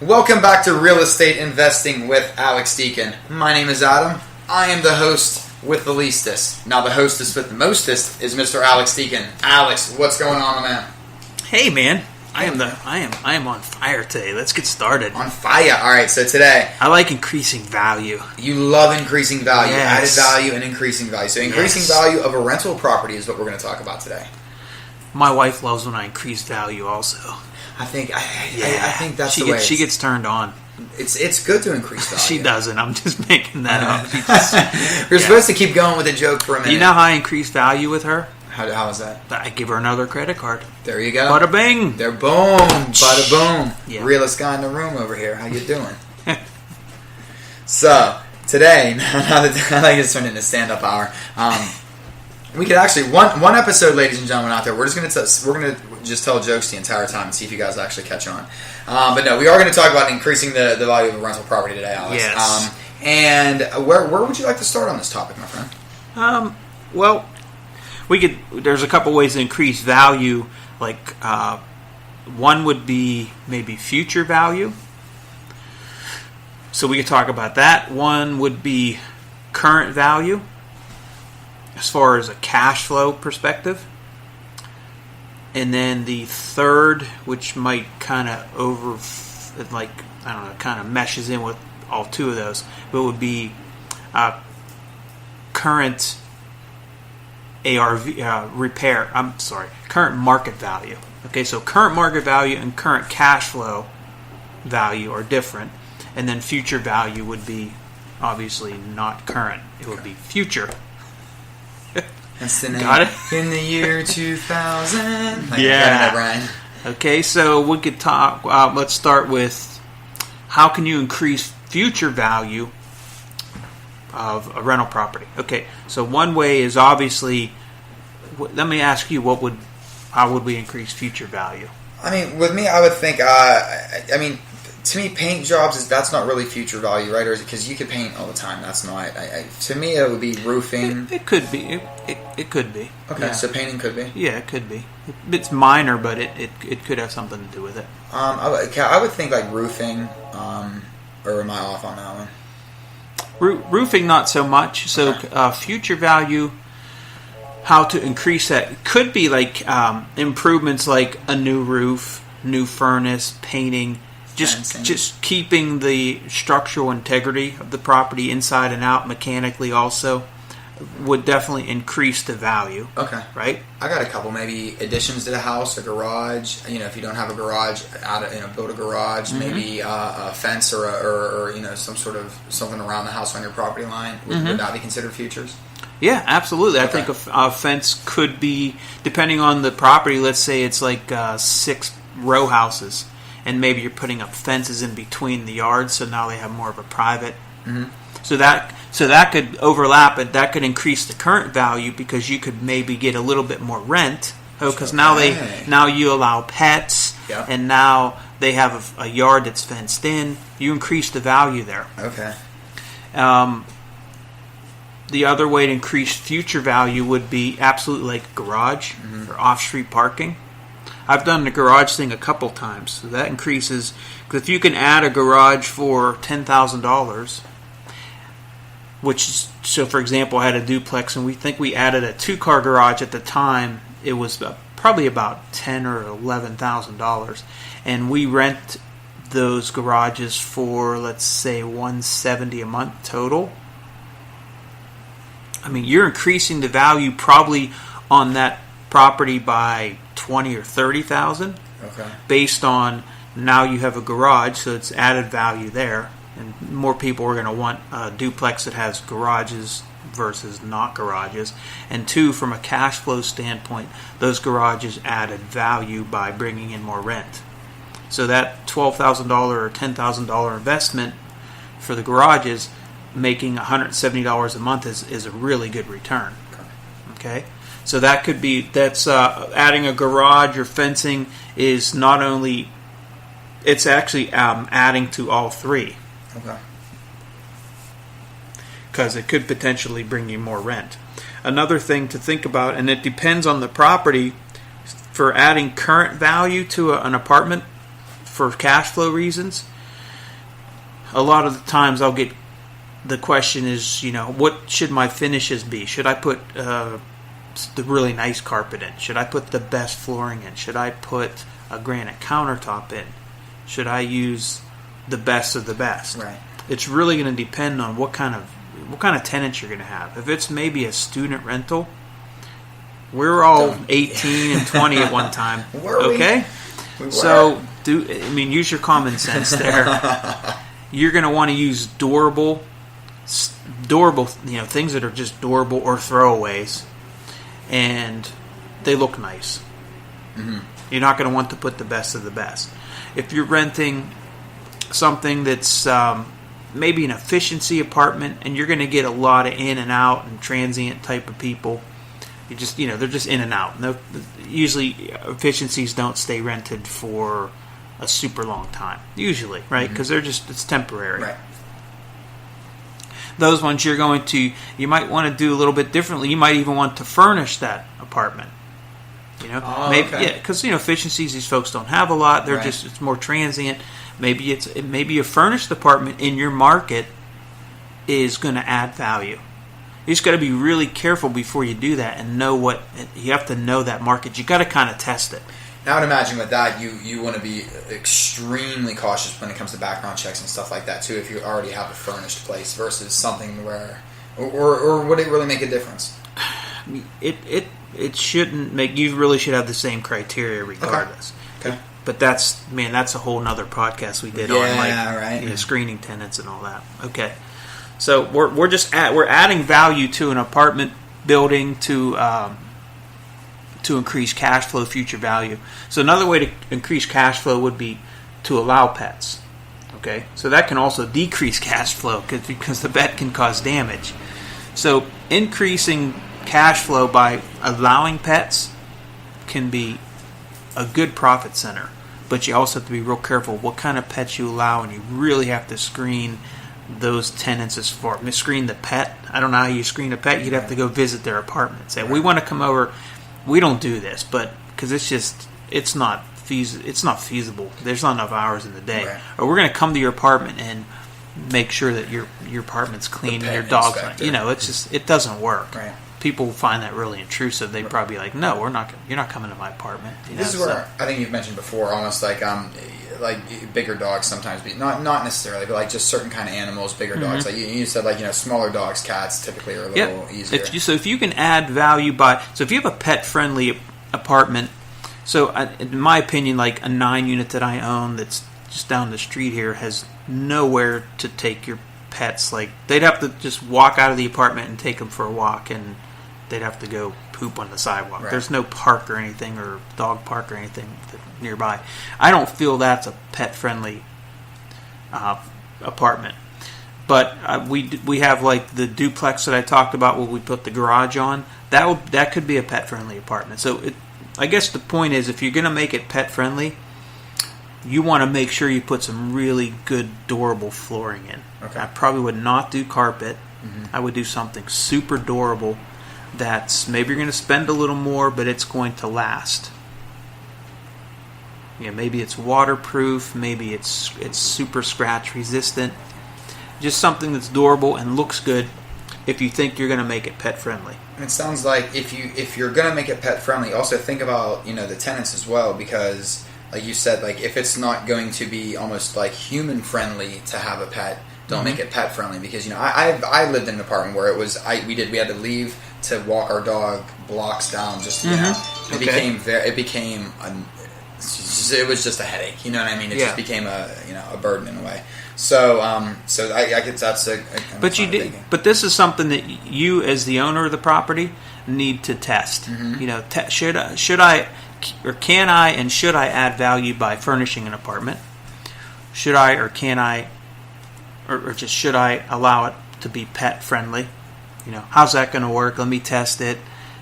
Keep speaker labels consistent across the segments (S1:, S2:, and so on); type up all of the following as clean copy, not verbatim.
S1: Welcome back to Real Estate Investing with Alex-Deacon. My name is Adam. I am the host with the leastest. Now the hostess with the mostest is Mr. Alex-Deacon. Alex, what's going on, my man?
S2: Hey, man. I am on fire today. Let's get started.
S1: On fire. All right, so today
S2: I like increasing value.
S1: You love increasing value,
S2: Yes.
S1: added value, and increing value. So increasing value of a rental property is what we're going to talk about today.
S2: My wife loves when I increase value also.
S1: I think that's the way
S2: she gets turned on.
S1: It's good to increase value.
S2: She doesn't. I'm just making that up.
S1: You're supposed to keep going with a joke for a minute.
S2: You know how I increase value with her?
S1: How is that?
S2: I give her another credit card.
S1: There you go.
S2: Bada bing.
S1: There, boom. Bada boom.
S2: Yeah.
S1: Realest guy in the room over here. How you doing? So today, now that I like this turned into stand-up hour, we could actually one episode, ladies and gentlemen, out there. We're gonna just tell jokes the entire time and see if you guys actually catch on. But no, we are going to talk about increasing the value of a rental property today, Alex.
S2: Yes.
S1: And where would you like to start on this topic, my friend?
S2: Well, there's a couple ways to increase value. Like one would be maybe future value. So we could talk about that. One would be current value, as far as a cash flow perspective. And then the third, which might kind of kind of meshes in with all two of those, but would be current current market value. Okay, so current market value and current cash flow value are different. And then future value would be obviously not current. It would be future.
S1: That's the name.
S2: Got it?
S1: In the year 2000.
S2: Yeah.
S1: Brian.
S2: Okay, so we could talk. Let's start with how can you increase future value of a rental property. Okay, so one way is obviously. Let me ask you, how would we increase future value?
S1: I mean, with me, I would think. To me, paint jobs that's not really future value, right? Or is it because you could paint all the time? That's not. To me, it would be roofing.
S2: It could be. It could be.
S1: Okay,
S2: yeah.
S1: So painting could be.
S2: Yeah, it could be. It's minor, but it could have something to do with it.
S1: I would think like roofing. Or am I off on that one?
S2: Roofing, not so much. So
S1: Okay.
S2: Future value. How to increase that could be like improvements, like a new roof, new furnace, painting. Just keeping the structural integrity of the property inside and out mechanically also would definitely increase the value.
S1: Okay.
S2: Right?
S1: I got a couple maybe additions to the house, a garage. If you don't have a garage, build a garage. Mm-hmm. Maybe a fence or some sort of something around the house on your property line. Would that be considered futures?
S2: Yeah, absolutely.
S1: Okay.
S2: I think a fence could be, depending on the property. Let's say it's like 6 row houses. And maybe you're putting up fences in between the yards, so now they have more of a private. Mm-hmm. So that could overlap, and that could increase the current value because you could maybe get a little bit more rent. Because now you allow pets,
S1: Yep.
S2: and now they have a yard that's fenced in. You increase the value there.
S1: Okay.
S2: The other way to increase future value would be absolutely like garage or off-street parking. I've done the garage thing a couple times, so that increases. Because if you can add a garage for $10,000, so for example, I had a duplex, and we added a 2-car garage at the time. It was probably about $10,000 or $11,000, and we rent those garages for, let's say, $170 a month total. I mean, you're increasing the value probably on that property by $20,000 or $30,000.
S1: Okay.
S2: Based on now you have a garage, so it's added value there, and more people are going to want a duplex that has garages versus not garages. And 2, from a cash flow standpoint, those garages added value by bringing in more rent. So that $12,000 or $10,000 investment for the garages, making $170 a month is a really good return. Okay. So that's adding a garage or fencing is not only, it's actually adding to all 3.
S1: Okay.
S2: Because it could potentially bring you more rent. Another thing to think about, and it depends on the property, for adding current value to an apartment for cash flow reasons, a lot of the times I'll get the question is, what should my finishes be? Should I put the really nice carpet in? Should I put the best flooring in? Should I put a granite countertop in? Should I use the best of the best?
S1: Right.
S2: It's really going to depend on what kind of tenants you're going to have. If it's maybe a student rental, we're all 18 and 20 at one time. Okay?
S1: We were.
S2: So, use your common sense there. You're going to want to use durable, things that are just durable or throwaways, and they look nice. Mm-hmm. You're not going to want to put the best of the best. If you're renting something that's maybe an efficiency apartment, and you're going to get a lot of in and out and transient type of people, they're just in and out. Usually, efficiencies don't stay rented for a super long time. Usually, right? Because it's temporary.
S1: Right.
S2: Those ones you might want to do a little bit differently. You might even want to furnish that apartment. Maybe,
S1: okay.
S2: Yeah, because efficiencies these folks don't have a lot. They're it's more transient. Maybe a furnished apartment in your market is going to add value. You just got to be really careful before you do that and you have to know that market. You got to kind of test it.
S1: Now, I would imagine with that, you want to be extremely cautious when it comes to background checks and stuff like that too. If you already have a furnished place versus something where, or would it really make a difference?
S2: It shouldn't make. You really should have the same criteria regardless.
S1: Okay.
S2: But that's a whole nother podcast we did on screening tenants and all that. Okay. So we're adding value to an apartment building to increase cash flow, future value. So another way to increase cash flow would be to allow pets. Okay, so that can also decrease cash flow because the pet can cause damage. So increasing cash flow by allowing pets can be a good profit center, but you also have to be real careful what kind of pets you allow, and you really have to screen those tenants as far. Screen the pet. I don't know how you screen a pet. You'd have to go visit their apartment and say, we want to come over. We don't do this, but because it's not feasible. There's not enough hours in the day. Right. Or we're going to come to your apartment and make sure that your apartment's clean and your dog's it doesn't work.
S1: Right.
S2: People find that really intrusive. They'd probably be like, no, you're not coming to my apartment.
S1: This is where I think you've mentioned before, almost like bigger dogs sometimes, not necessarily, but like just certain kind of animals, bigger dogs. Like you said, smaller dogs, cats typically are a little easier.
S2: If you can add value if you have a pet friendly apartment, so in my opinion, like a 9-unit that I own that's just down the street here has nowhere to take your pets. Like they'd have to just walk out of the apartment and take them for a walk, and they'd have to go poop on the sidewalk. Right. There's no park or anything, or dog park or anything nearby. I don't feel that's a pet-friendly apartment. But we have like the duplex that I talked about where we put the garage on. That could be a pet-friendly apartment. So I guess the point is, if you're going to make it pet-friendly, you want to make sure you put some really good, durable flooring in.
S1: Okay.
S2: I probably would not do carpet. I would do something super durable. That's maybe you're going to spend a little more, but it's going to last. Maybe it's waterproof. Maybe it's super scratch resistant. Just something that's durable and looks good. If you think you're going to make it pet friendly,
S1: it sounds like if you're going to make it pet friendly, also think about the tenants as well, because like you said, like if it's not going to be almost like human friendly to have a pet, don't make it pet friendly. Because I lived in an apartment where we had to leave to walk our dog blocks down. Just it was just a headache. You know what I mean? It just became a burden in a way. So I guess that's a
S2: but you did. But this is something that you, as the owner of the property, need to test. Should I or can I and should I add value by furnishing an apartment? Should I or can I or just should I allow it to be pet friendly? How's that going to work? Let me test it.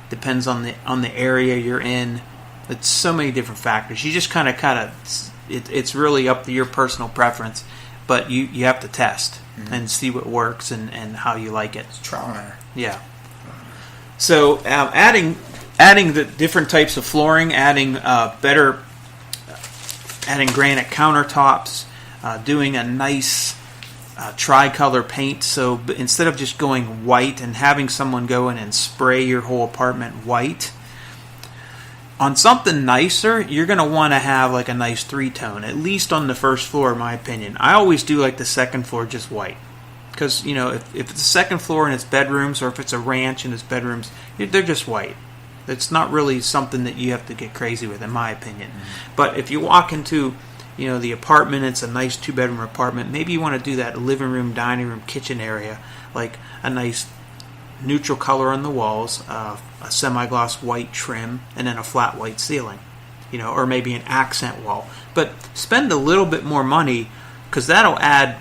S2: Depends on the area you're in. It's so many different factors. You just kind of it's really up to your personal preference, but you have to test and see what works and how you like it.
S1: It's trial and error.
S2: Yeah. So adding the different types of flooring, adding granite countertops, doing a nice tricolor paint. So instead of just going white and having someone go in and spray your whole apartment white, on something nicer, you're going to want to have like a nice 3-tone, at least on the first floor, in my opinion. I always do like the second floor just white. Because, if it's a second floor and it's bedrooms, or if it's a ranch and it's bedrooms, they're just white. It's not really something that you have to get crazy with, in my opinion. Mm-hmm. But if you walk into, the apartment, it's a nice 2-bedroom apartment, maybe you want to do that living room, dining room, kitchen area, like a nice neutral color on the walls, a semi-gloss white trim, and then a flat white ceiling, or maybe an accent wall. But spend a little bit more money, because that'll add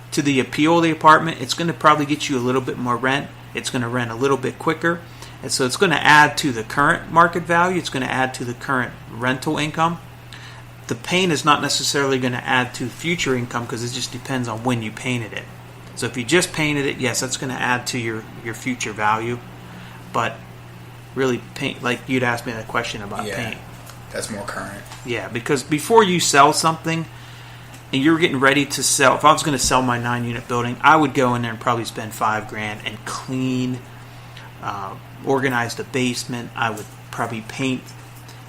S2: to the appeal of the apartment. It's going to probably get you a little bit more rent. It's going to rent a little bit quicker. And so it's going to add to the current market value. It's going to add to the current rental income. The paint is not necessarily going to add to future income, because it just depends on when you painted it. So if you just painted it, yes, that's going to add to your future value. But really, paint, like you'd asked me that question about paint.
S1: That's more current.
S2: Yeah, because before you sell something, and you're getting ready to sell, if I was going to sell my 9-unit building, I would go in there and probably spend $5,000 and clean, organize the basement. I would probably paint,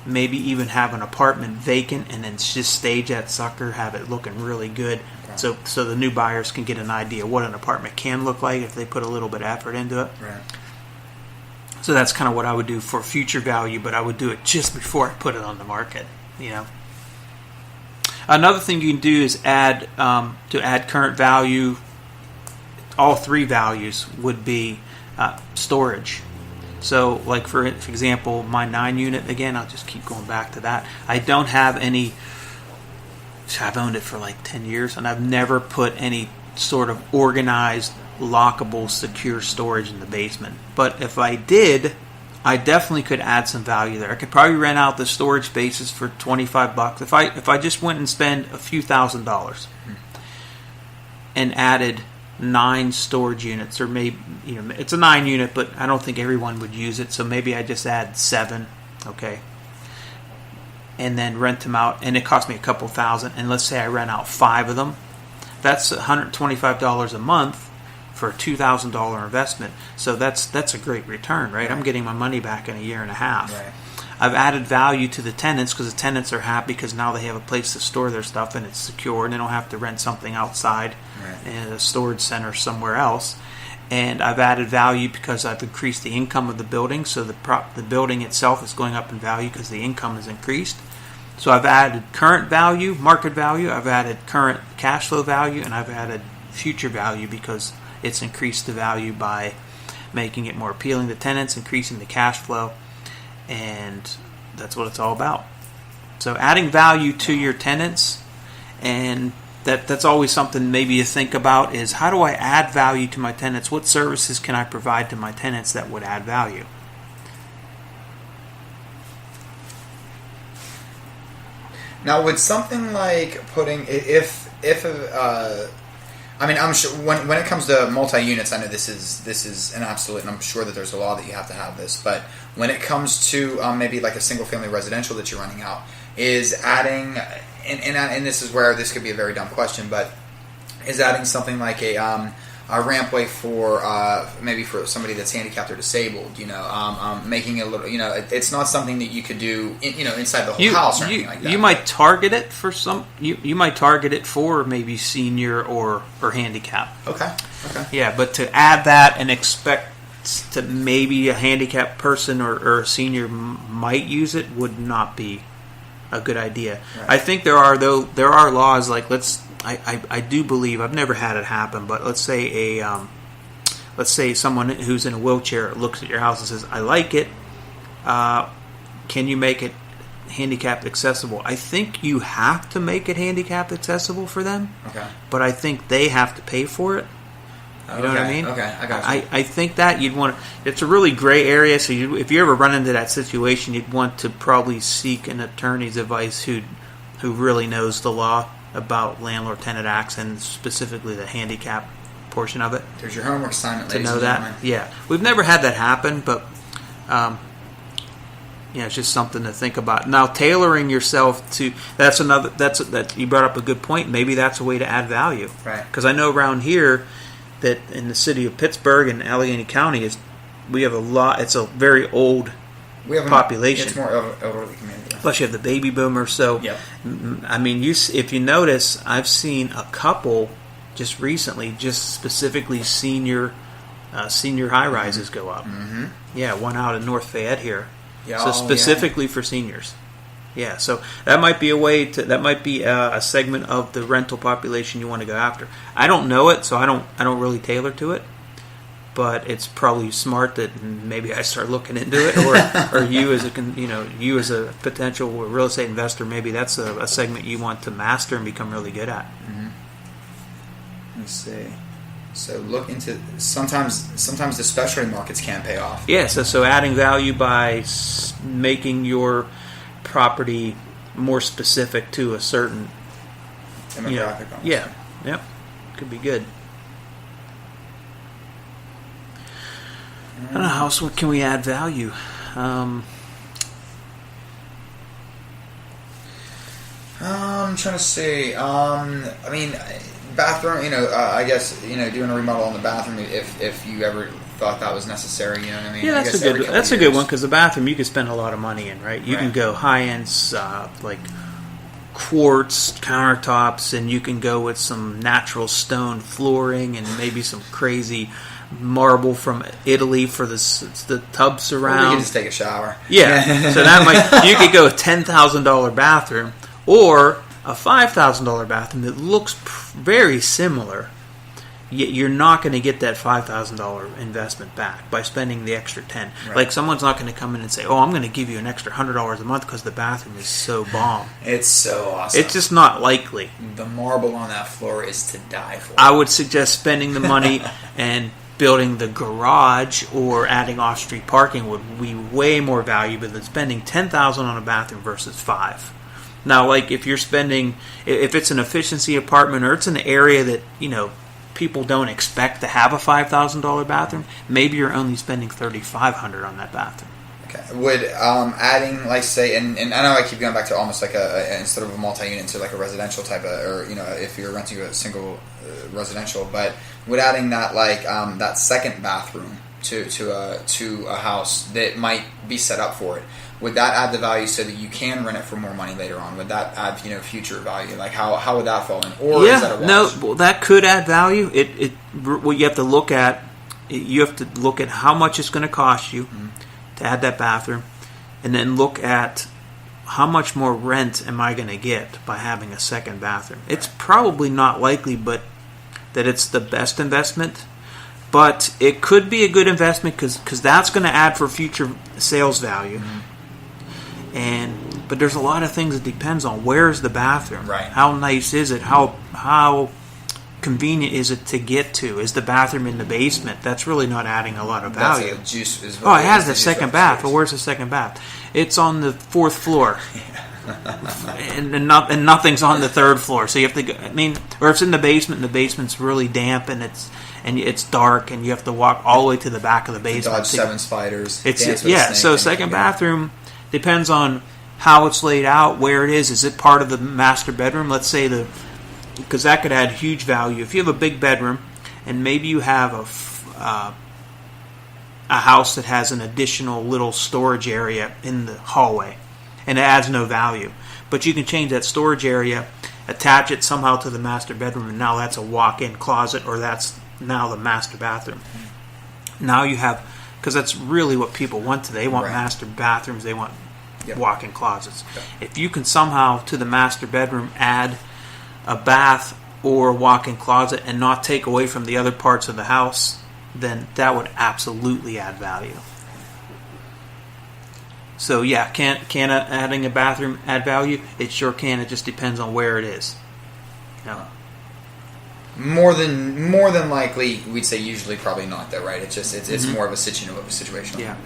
S2: maybe even have an apartment vacant, and then just stage that sucker, have it looking really good, so the new buyers can get an idea what an apartment can look like if they put a little bit of effort into it.
S1: Right.
S2: So that's kind of what I would do for future value, but I would do it just before I put it on the market. Another thing you can do is add to add current value. All 3 values would be storage. So, like for example, my 9-unit, again, I'll just keep going back to that. I don't have any. I've owned it for like 10 years, and I've never put any sort of organized, lockable, secure storage in the basement. But if I did, I definitely could add some value there. I could probably rent out the storage spaces for $25. If I just went and spent a few $1,000s and added 9 storage units, or maybe it's a 9-unit, but I don't think everyone would use it, so maybe I just add 7, okay, and then rent them out, and it cost me a couple $1,000, and let's say I rent out 5 of them, that's $125 a month for a $2,000 investment. So that's a great return, right? I'm getting my money back in a year and a half.
S1: Right.
S2: I've added value to the tenants, because the tenants are happy because now they have a place to store their stuff and it's secure, and they don't have to rent something outside in a storage center somewhere else. And I've added value because I've increased the income of the building, so the building itself is going up in value because the income has increased. So I've added current value, market value, I've added current cash flow value, and I've added future value because it's increased the value by making it more appealing to tenants, increasing the cash flow, and that's what it's all about. So adding value to your tenants, and that's always something maybe you think about, is how do I add value to my tenants? What services can I provide to my tenants that would add value?
S1: Now, would something like putting, I'm sure when it comes to multi-units, I know this is an absolute, and I'm sure that there's a law that you have to have this, but when it comes to maybe like a single-family residential that you're running out, is adding, and this is where this could be a very dumb question, but is adding something like a rampway for maybe for somebody that's handicapped or disabled, making it a little, it's not something that you could do, inside the whole house or anything like that.
S2: You might target it for you might target it for maybe senior or handicap.
S1: Okay.
S2: Yeah, but to add that and expect to maybe a handicapped person or a senior might use it would not be a good idea. Right. I think there are laws, like I do believe, I've never had it happen, but let's say someone who's in a wheelchair looks at your house and says, I like it, can you make it handicapped accessible? I think you have to make it handicapped accessible for them. Okay. But I think they have to pay for it. You know what I mean?
S1: Okay, I got you.
S2: I think that you'd want to, it's a really gray area, so if you ever run into that situation, you'd want to probably seek an attorney's advice who really knows the law about landlord-tenant acts, and specifically the handicap portion of it.
S1: There's your homework assignment,
S2: ladies and gentlemen. To know that, yeah. We've never had that happen, but it's just something to think about. Now, tailoring yourself to that you brought up a good point. Maybe that's a way to add value,
S1: right?
S2: Because I know around here that in the city of Pittsburgh and Allegheny County we have a lot. It's a very old population.
S1: It's more elderly community.
S2: Plus, you have the baby boomers. So,
S1: yep.
S2: I mean, if you notice, I've seen a couple just recently, just specifically senior high rises go up.
S1: Mm-hmm.
S2: Yeah, one out in North Fayette here.
S1: Yeah,
S2: so specifically for seniors. Yeah, so that might be a segment of the rental population you want to go after. I don't know it, so I don't really tailor to it. But it's probably smart that maybe I start looking into it, or you as a potential real estate investor, maybe that's a segment you want to master and become really good at.
S1: Mm-hmm. Let's see. So look into sometimes the specialty markets can pay off.
S2: Yeah, so adding value by making your property more specific to a certain
S1: demographic.
S2: Yeah, yep, could be good. I don't know how else can we add value.
S1: I'm trying to say. I mean, bathroom. I guess doing a remodel on the bathroom if you ever thought that was necessary. You know what I mean?
S2: Yeah, that's a good one because the bathroom you can spend a lot of money in, right? You can go high end like quartz countertops, and you can go with some natural stone flooring and maybe some crazy marble from Italy for the tub surround.
S1: Or you can just take a shower.
S2: Yeah, so that you could go a $10,000 bathroom or a $5,000 bathroom that looks very similar. Yet you're not going to get that $5,000 investment back by spending the extra $10,000. Right. Like someone's not going to come in and say, "Oh, I'm going to give you an extra $100 a month because the bathroom is so bomb."
S1: It's so awesome.
S2: It's just not likely.
S1: The marble on that floor is to die for.
S2: I would suggest spending the money and building the garage or adding off-street parking would be way more valuable than spending $10,000 on a bathroom versus $5,000. Now, like if it's an efficiency apartment or it's an area that people don't expect to have a $5,000 bathroom, maybe you're only spending $3,500 on that bathroom.
S1: Okay. Would adding, like, say, and I know I keep going back to almost like instead of a multi-unit to like a residential type of, or if you're renting a single residential, but would adding that that second bathroom to a house that might be set up for it, would that add the value so that you can rent it for more money later on? Would that add future value? Like how would that fall in? Or is that a wash?
S2: No, that could add value. What you have to look at, how much it's going to cost you to add that bathroom, and then look at how much more rent am I going to get by having a second bathroom. It's probably not likely, but that it's the best investment. But it could be a good investment because that's going to add for future sales value. But there's a lot of things that depends on where's the bathroom.
S1: Right.
S2: How nice is it? How convenient is it to get to? Is the bathroom in the basement? That's really not adding a lot of value.
S1: It
S2: has the second bath. Well, where's the second bath? It's on the 4th floor. and nothing's on the 3rd floor. So you have to go, or it's in the basement and the basement's really damp and it's dark and you have to walk all the way to the back of the basement.
S1: Dodge 7 spiders.
S2: So second bathroom depends on how it's laid out, where it is. Is it part of the master bedroom? Let's say because that could add huge value. If you have a big bedroom and maybe you have a house that has an additional little storage area in the hallway and it adds no value, but you can change that storage area, attach it somehow to the master bedroom, and now that's a walk-in closet, or that's now the master bathroom. Now you have, because that's really what people want today. They want master bathrooms. They want walk-in closets. Yep. If you can somehow to the master bedroom add a bath or a walk-in closet and not take away from the other parts of the house, then that would absolutely add value. So yeah, can adding a bathroom add value? It sure can. It just depends on where it is.
S1: More than likely, we'd say usually probably not though, right? It's more of a situation.
S2: Yeah.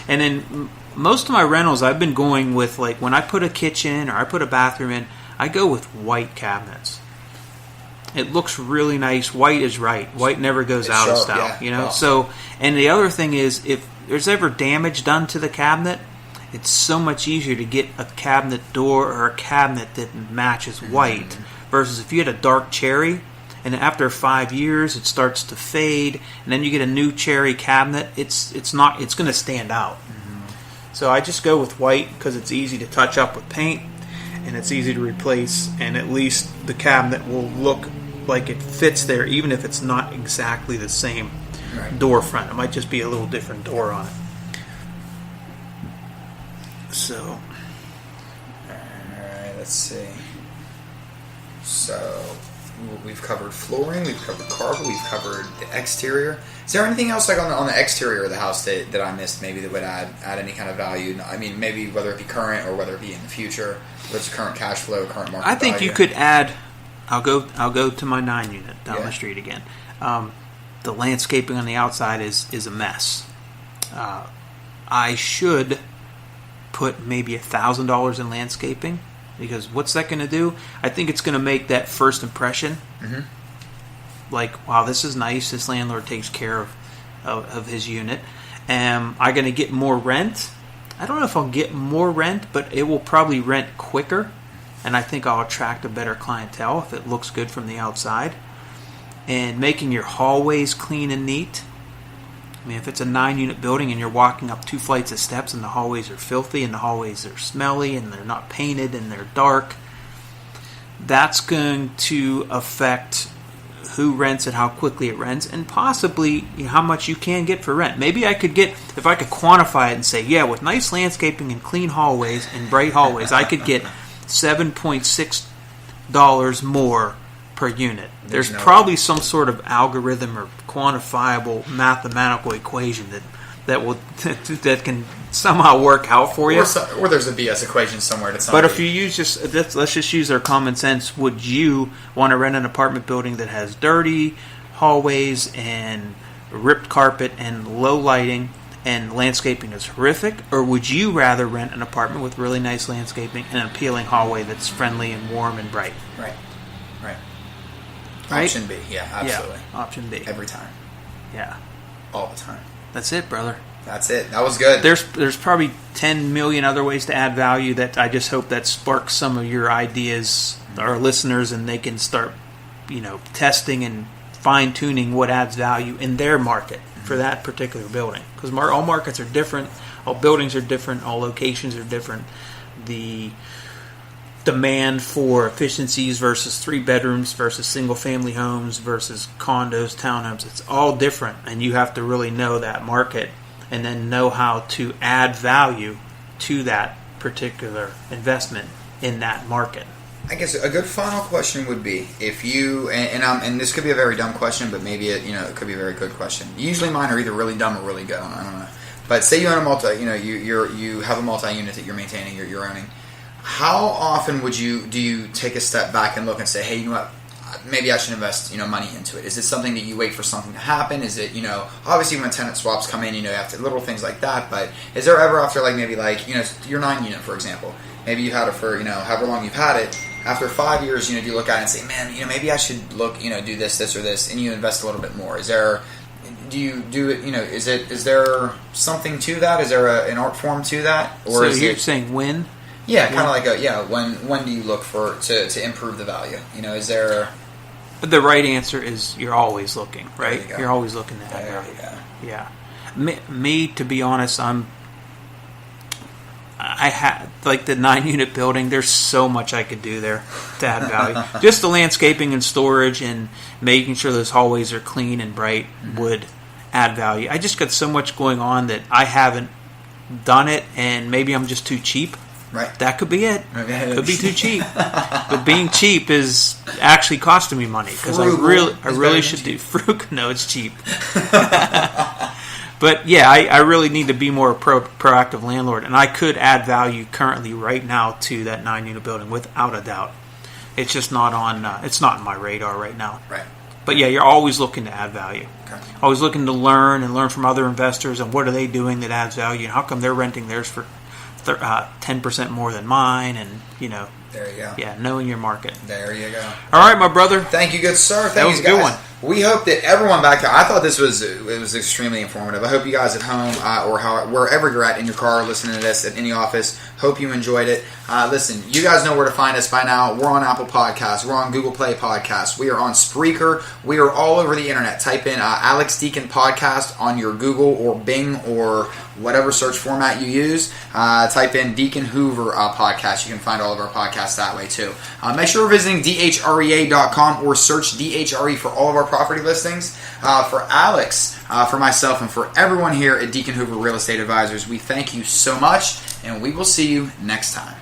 S2: And then most of my rentals, I've been going with, like, when I put a kitchen or I put a bathroom in, I go with white cabinets. It looks really nice. White is right. White never goes out of style.
S1: Yeah.
S2: So, and the other thing is, if there's ever damage done to the cabinet, it's so much easier to get a cabinet door or a cabinet that matches white versus if you had a dark cherry and after 5 years it starts to fade and then you get a new cherry cabinet, it's going to stand out. So I just go with white because it's easy to touch up with paint and it's easy to replace, and at least the cabinet will look like it fits there even if it's not exactly the same door front. It might just be a little different door on it. So,
S1: alright, let's see. So, we've covered flooring, we've covered carpet, we've covered the exterior. Is there anything else like on the exterior of the house that I missed maybe that would add any kind of value? I mean, maybe whether it be current or whether it be in the future, whether it's current cash flow, current market
S2: I think
S1: value.
S2: you could add, I'll go to my 9 unit down the street again. The landscaping on the outside is a mess. I should put maybe $1,000 in landscaping, because what's that going to do? I think it's going to make that first impression like, wow, this is nice, this landlord takes care of his unit. Am I going to get more rent? I don't know if I'll get more rent, but it will probably rent quicker, and I think I'll attract a better clientele if it looks good from the outside. And making your hallways clean and neat. I mean, if it's a 9-unit building and you're walking up 2 flights of steps and the hallways are filthy and the hallways are smelly and they're not painted and they're dark, that's going to affect who rents it, how quickly it rents, and possibly how much you can get for rent. Maybe I could get, if I could quantify it and say, yeah, with nice landscaping and clean hallways and bright hallways, I could get $7.6 more per unit. There's probably some sort of algorithm or quantifiable mathematical equation that can somehow work out for you.
S1: Or there's a BS equation somewhere.
S2: But if you use let's just use our common sense. Would you want to rent an apartment building that has dirty hallways and ripped carpet and low lighting and landscaping is horrific, or would you rather rent an apartment with really nice landscaping and an appealing hallway that's friendly and warm and bright?
S1: Right.
S2: Right?
S1: Option B, yeah, absolutely.
S2: Yeah, option B.
S1: Every time.
S2: Yeah.
S1: All the time.
S2: That's it, brother.
S1: That's it. That was good.
S2: There's probably 10 million other ways to add value that I just hope that sparks some of your ideas, our listeners, and they can start, testing and fine-tuning what adds value in their market for that particular building. Because all markets are different, all buildings are different, all locations are different. The demand for efficiencies versus 3 bedrooms versus single family homes versus condos, townhomes, it's all different, and you have to really know that market and then know how to add value to that particular investment in that market.
S1: I guess a good final question would be, if you and this could be a very dumb question, but maybe it could be a very good question. Usually mine are either really dumb or really good. I don't know. But say you own you have a multi-unit that you're maintaining, you're owning. How often do you take a step back and look and say, hey, you know what? Maybe I should invest, money into it. Is it something that you wait for something to happen? Is it, obviously when tenant swaps come in, after little things like that. But is there ever after your 9-unit, for example, maybe you've had it for, however long you've had it. After 5 years, do you look at it and say, man, maybe I should look, do this or this, and you invest a little bit more? Is there, do you do it, is there something to that? Is there an art form to that? Or
S2: so
S1: is
S2: you're
S1: it
S2: saying when?
S1: Yeah, kind of like when do you look to improve the value? Is there?
S2: The right answer is you're always looking, right?
S1: You
S2: You're always looking to add value. Yeah. Me, to be honest, I had like the 9-unit building. There's so much I could do there to add value. Just the landscaping and storage and making sure those hallways are clean and bright would add value. I just got so much going on that I haven't done it, and maybe I'm just too cheap.
S1: Right.
S2: That could be it. Could be too cheap. But being cheap is actually costing me money because I really should do frugal. No, it's cheap. But yeah, I really need to be more a proactive landlord, and I could add value currently right now to that 9-unit building without a doubt. It's just not on. It's not on my radar right now.
S1: Right.
S2: But yeah, you're always looking to add value.
S1: Okay.
S2: Always looking to learn from other investors and what are they doing that adds value, and how come they're renting theirs for 10% more than mine, and
S1: there you go.
S2: Yeah, knowing your market.
S1: There you go.
S2: All right, my brother.
S1: Thank you, good sir.
S2: That was a good one.
S1: we hope that everyone back there, I thought it was extremely informative. I hope you guys at home wherever you're at in your car listening to this, at any office, hope you enjoyed it. Listen, you guys know where to find us by now. We're on Apple Podcasts. We're on Google Play Podcasts. We are on Spreaker. We are all over the internet. Type in Alex-Deacon Podcast on your Google or Bing or whatever search format you use. Type in Deacon Hoover Podcast. You can find all of our podcasts that way too. Make sure you're visiting dhrea.com or search DHRE for all of our property listings. For Alex, for myself, and for everyone here at Deacon Hoover Real Estate Advisors, we thank you so much, and we will see you next time.